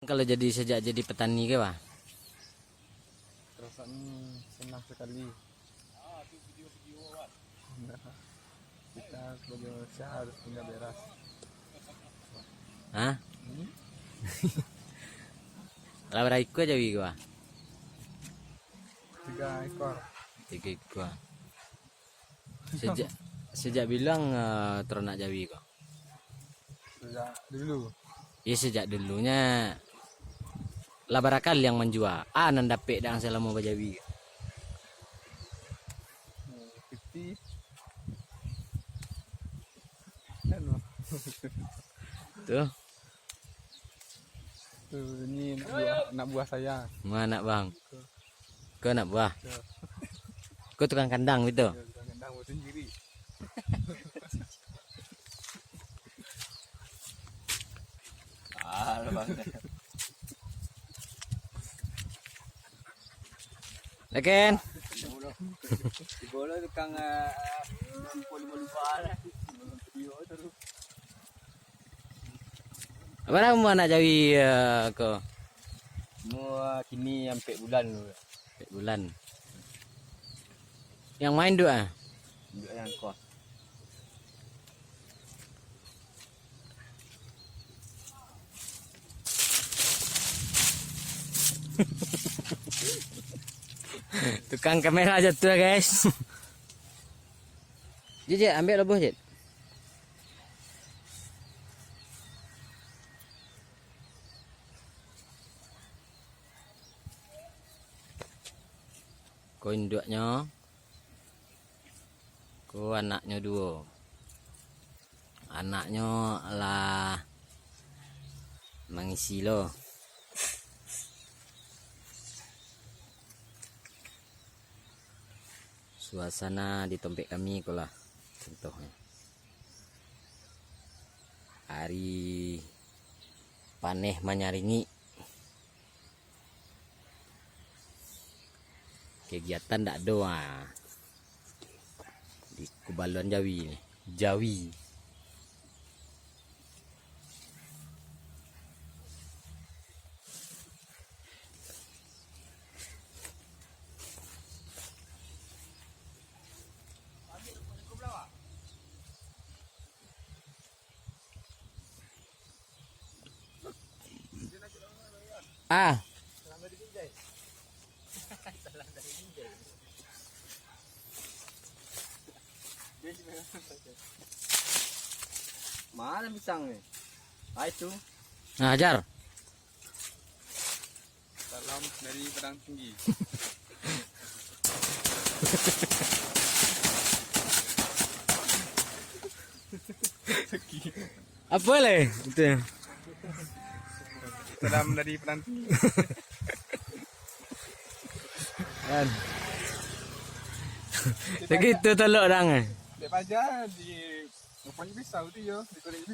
Kalau sejak jadi petani ke Pak? Perasaan senang sekali. Kita sebagai manusia harus punya beras. Hah? Lah berapa ekor jawi ke Pak? 3 ekor. 3 ekor. Sejak bilang ternak jawi kok. Sejak dulu. Ya sejak dulunya. Lah barakal yang menjual. Nan dapet dah selama bajawi. Piti. Tuh. Tuh ini anak buah saya. Mana bang? Kau anak buah? Kau tukang kandang gitu? Kandang buat sendiri. Leken. Bola tukang Apa mau anak jawi kau? Semua kini sampai bulan dulu. Bulan. Yang main doa? Juga yang kos. Tukang kamera aja tuh guys. Jit, ambil lebuh Jit. Ko induknya. Ko anaknya 2. Anaknya lah mengisi loh. Suasana di tompek kami itulah contohnya. Hari paneh menyaringi. Kegiatan tak doa di Kubaluan Jawi nih. Jawi. Mana pisang nih? Itu. Ngajar. Salam dari Padang Tinggi. Apa boleh? Itu. Salam dari Padang Tinggi. Kan. Segitu telok orang. Dek aja di rupanya pisau tu yo, di kulit pisau.